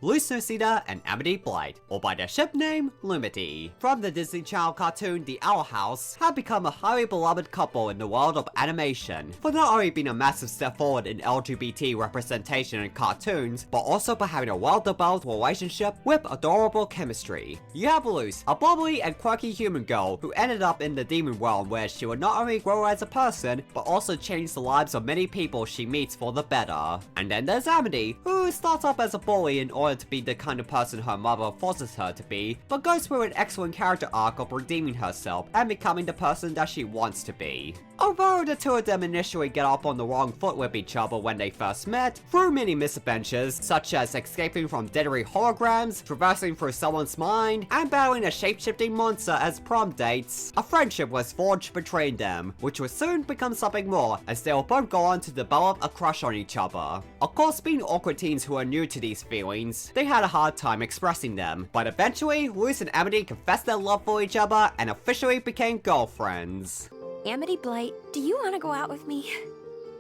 Luznoceda and Amityblight, or by their ship name, Lumity, from the Disney Channel cartoon The Owl House, have become a highly beloved couple in the world of animation, for not only being a massive step forward in LGBT representation in cartoons, but also by having a well-developed relationship with adorable chemistry. You have Luz, a bubbly and quirky human girl who ended up in the demon realm where she would not only grow as a person, but also change the lives of many people she meets for the better. And then there's Amity, who starts off as a bully in order to be the kind of person her mother forces her to be, but goes through an excellent character arc of redeeming herself and becoming the person that she wants to be. Although the two of them initially get off on the wrong foot with each other when they first met, through many misadventures such as escaping from deadly holograms, traversing through someone's mind, and battling a shape-shifting monster as prom dates, a friendship was forged between them, which would soon become something more as they will both go on to develop a crush on each other. Of course, being awkward teens who are new to these feelings, they had a hard time expressing them, but eventually, Luz and Amity confessed their love for each other and officially became girlfriends. Amityblight, do you want to go out with me?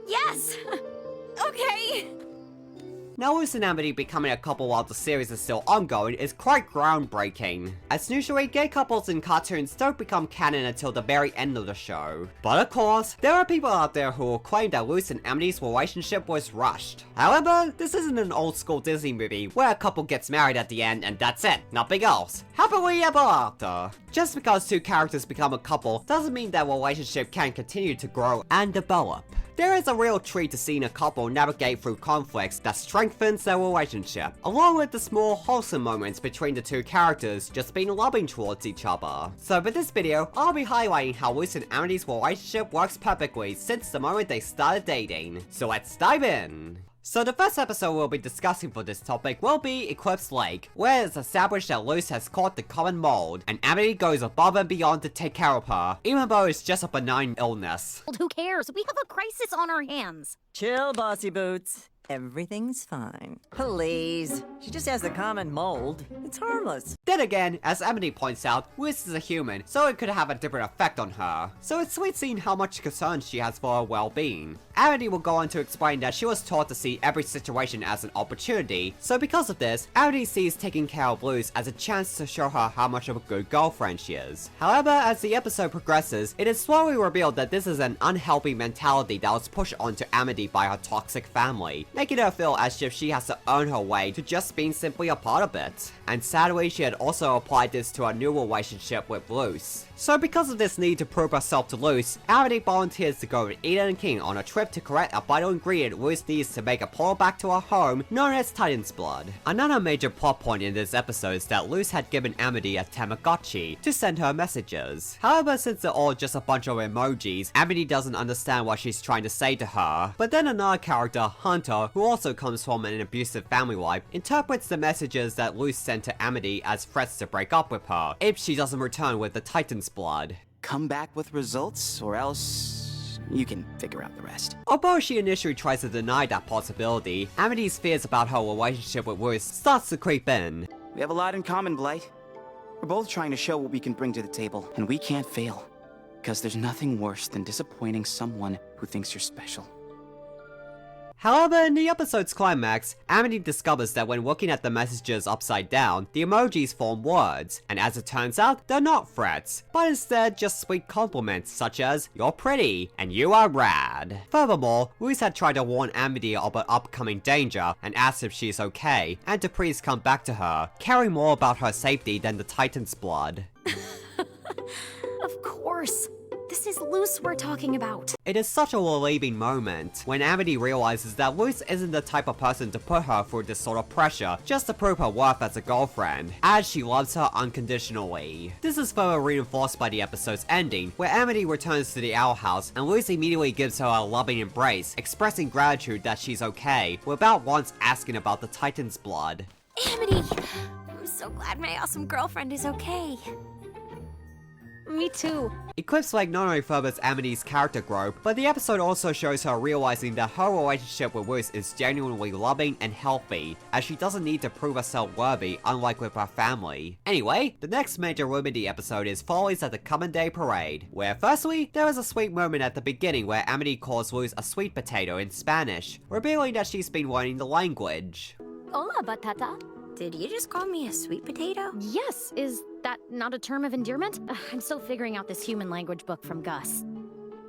Yes! Okay! Now Luz and Amity becoming a couple while the series is still ongoing is quite groundbreaking, as usually gay couples in cartoons don't become canon until the very end of the show. But of course, there are people out there who will claim that Luz and Amity's relationship was rushed. However, this isn't an old school Disney movie where a couple gets married at the end and that's it, nothing else. Happily ever after. Just because two characters become a couple doesn't mean that relationship can continue to grow and develop. There is a real treat to seeing a couple navigate through conflicts that strengthens their relationship, along with the small wholesome moments between the two characters just being loving towards each other. So for this video, I'll be highlighting how Luz and Amity's relationship works perfectly since the moment they started dating. So let's dive in! So the first episode we'll be discussing for this topic will be Eclipse Lake, where it's established that Luz has caught the common mold, and Amity goes above and beyond to take care of her, even though it's just a benign illness. Who cares? We have a crisis on our hands. Chill, bossy boots. Everything's fine. Please. She just has the common mold. It's harmless. Then again, as Amity points out, Luz is a human, so it could have a different effect on her. So it's sweet seeing how much concern she has for her well-being. Amity will go on to explain that she was taught to see every situation as an opportunity, so because of this, Amity sees taking care of Luz as a chance to show her how much of a good girlfriend she is. However, as the episode progresses, it is slowly revealed that this is an unhealthy mentality that was pushed onto Amity by her toxic family, making her feel as if she has to earn her way to just being simply a part of it. And sadly, she had also applied this to her new relationship with Luz. So because of this need to prove herself to Luz, Amity volunteers to go with Eden and King on a trip to collect a vital ingredient Luz needs to make a portal back to her home, known as Titan's Blood. Another major plot point in this episode is that Luz had given Amity a Tamagotchi to send her messages. However, since they're all just a bunch of emojis, Amity doesn't understand what she's trying to say to her. But then another character, Hunter, who also comes from an abusive family life, interprets the messages that Luz sent to Amity as threats to break up with her if she doesn't return with the Titan's Blood. Come back with results, or else you can figure out the rest. Although she initially tries to deny that possibility, Amity's fears about her relationship with Luz starts to creep in. We have a lot in common, Blight. We're both trying to show what we can bring to the table, and we can't fail. Because there's nothing worse than disappointing someone who thinks you're special. However, in the episode's climax, Amity discovers that when looking at the messages upside down, the emojis form words, and as it turns out, they're not threats, but instead just sweet compliments such as, "You're pretty," and "You are rad." Furthermore, Luz had tried to warn Amity of an upcoming danger and asked if she's okay, and to please come back to her, caring more about her safety than the Titan's blood. Of course. This is Luz we're talking about. It is such a relieving moment when Amity realizes that Luz isn't the type of person to put her through this sort of pressure just to prove her worth as a girlfriend, as she loves her unconditionally. This is further reinforced by the episode's ending, where Amity returns to the Owl House and Luz immediately gives her a loving embrace, expressing gratitude that she's okay, without once asking about the Titan's blood. Amity! I'm so glad my awesome girlfriend is okay. Me too. Eclipse Lake not only furthers Amity's character growth, but the episode also shows her realizing that her relationship with Luz is genuinely loving and healthy, as she doesn't need to prove herself worthy, unlike with her family. Anyway, the next major Lumity episode is Follies at the Common Day Parade, where firstly, there is a sweet moment at the beginning where Amity calls Luz a sweet potato in Spanish, revealing that she's been learning the language. Hola, batata. Did you just call me a sweet potato? Yes, is that not a term of endearment? I'm still figuring out this human language book from Gus.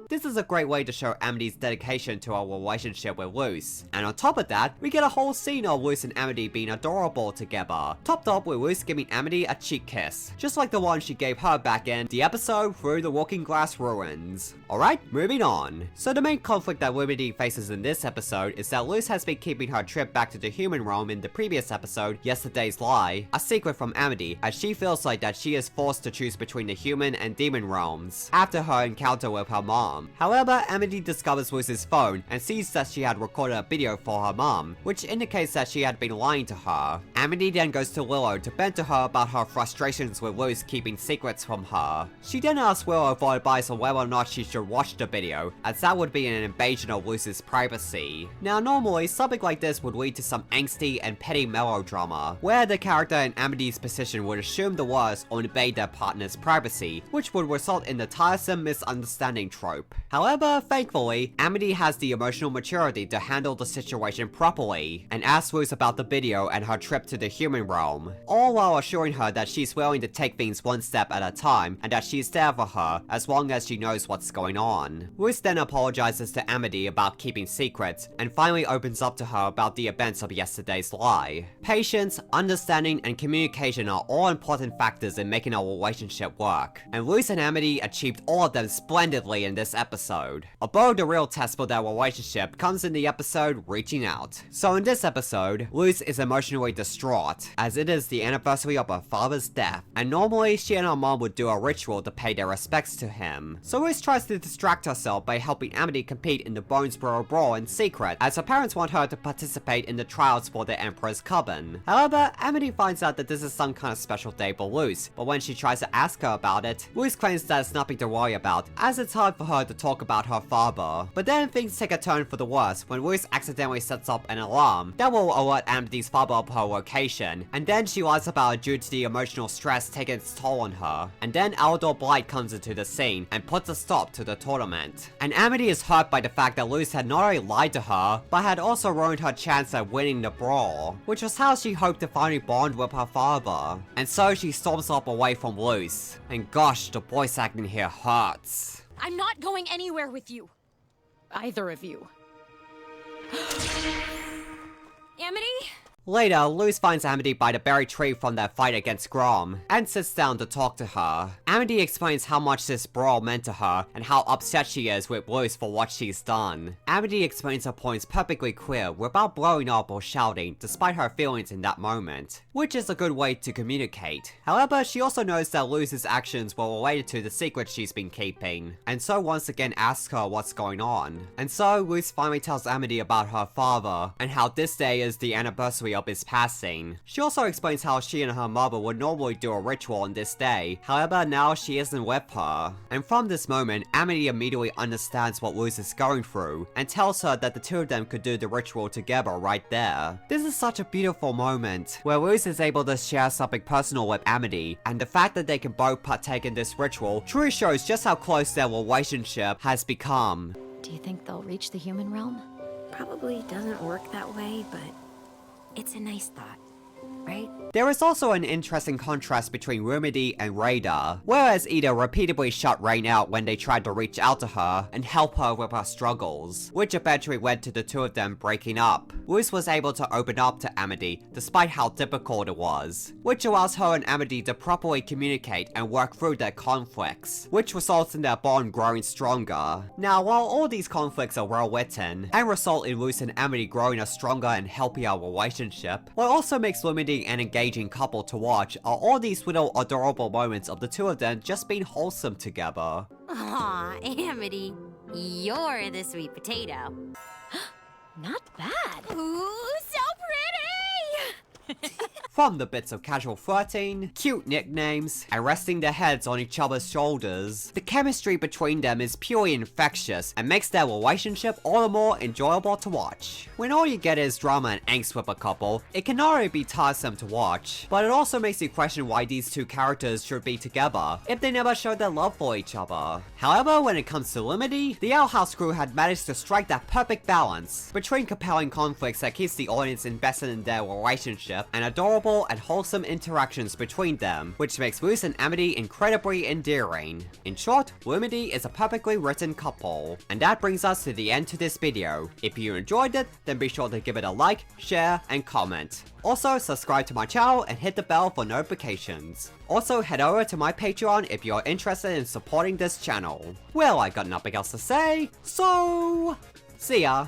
This is a great way to show Amity's dedication to our relationship with Luz. And on top of that, we get a whole scene of Luz and Amity being adorable together, topped up with Luz giving Amity a cheek kiss, just like the one she gave her back in the episode Through the Walking Glass Ruins. Alright, moving on. So the main conflict that Lumity faces in this episode is that Luz has been keeping her trip back to the human realm in the previous episode, Yesterday's Lie, a secret from Amity, as she feels like that she is forced to choose between the human and demon realms, after her encounter with her mom. However, Amity discovers Luz's phone and sees that she had recorded a video for her mom, which indicates that she had been lying to her. Amity then goes to Willow to vent to her about her frustrations with Luz keeping secrets from her. She then asks Willow for advice on whether or not she should watch the video, as that would be an invasion of Luz's privacy. Now normally, something like this would lead to some angsty and petty melodrama, where the character in Amity's position would assume the worst or invade their partner's privacy, which would result in the tiresome misunderstanding trope. However, thankfully, Amity has the emotional maturity to handle the situation properly, and asks Luz about the video and her trip to the human realm, all while assuring her that she's willing to take things one step at a time, and that she's there for her as long as she knows what's going on. Luz then apologizes to Amity about keeping secrets, and finally opens up to her about the events of Yesterday's Lie. Patience, understanding, and communication are all important factors in making our relationship work, and Luz and Amity achieved all of them splendidly in this episode. Although the real test for their relationship comes in the episode Reaching Out. So in this episode, Luz is emotionally distraught, as it is the anniversary of her father's death, and normally she and her mom would do a ritual to pay their respects to him. So Luz tries to distract herself by helping Amity compete in the Bonesboro Brawl in secret, as her parents want her to participate in the trials for the Emperor's Coven. However, Amity finds out that this is some kind of special day for Luz, but when she tries to ask her about it, Luz claims that it's nothing to worry about, as it's hard for her to talk about her father. But then things take a turn for the worse when Luz accidentally sets up an alarm that will alert Amity's father of her location, and then she lies about it due to the emotional stress taking its toll on her. And then amityblight comes into the scene and puts a stop to the tournament. And Amity is hurt by the fact that Luz had not only lied to her, but had also ruined her chance at winning the brawl, which was how she hoped to finally bond with her father. And so she storms off away from Luz. And gosh, the voice acting here hurts. I'm not going anywhere with you. Either of you. Amity? Later, Luz finds Amity by the berry tree from their fight against Grom, and sits down to talk to her. Amity explains how much this brawl meant to her, and how upset she is with Luz for what she's done. Amity explains her points perfectly clear, without blowing up or shouting, despite her feelings in that moment, which is a good way to communicate. However, she also knows that Luz's actions were related to the secret she's been keeping, and so once again asks her what's going on. And so, Luz finally tells Amity about her father, and how this day is the anniversary of his passing. She also explains how she and her mother would normally do a ritual on this day, however now she isn't with her. And from this moment, Amity immediately understands what Luz is going through, and tells her that the two of them could do the ritual together right there. This is such a beautiful moment, where Luz is able to share something personal with Amity, and the fact that they can both partake in this ritual truly shows just how close their relationship has become. Do you think they'll reach the human realm? Probably doesn't work that way, but it's a nice thought, right? There is also an interesting contrast between Lumity and Raeda, whereas Ida repeatedly shut Rain out when they tried to reach out to her and help her with her struggles, which eventually led to the two of them breaking up. Luz was able to open up to Amity despite how difficult it was, which allows her and Amity to properly communicate and work through their conflicts, which results in their bond growing stronger. Now, while all these conflicts are well written, and result in Luz and Amity growing a stronger and healthier relationship, what also makes Lumity an engaging couple to watch are all these little adorable moments of the two of them just being wholesome together. Aw, Amity, you're the sweet potato. Not bad. Ooh, so pretty! From the bits of casual flirting, cute nicknames, and resting their heads on each other's shoulders, the chemistry between them is purely infectious and makes their relationship all the more enjoyable to watch. When all you get is drama and angst with a couple, it can not only be tiresome to watch, but it also makes you question why these two characters should be together if they never showed their love for each other. However, when it comes to Lumity, the Owl House crew had managed to strike that perfect balance between compelling conflicts that keeps the audience invested in their relationship and adorable enjoyable and wholesome interactions between them, which makes Luz and Amity incredibly endearing. In short, Lumity is a perfectly written couple. And that brings us to the end to this video. If you enjoyed it, then be sure to give it a like, share, and comment. Also, subscribe to my channel and hit the bell for notifications. Also, head over to my Patreon if you're interested in supporting this channel. Well, I got nothing else to say, so see ya!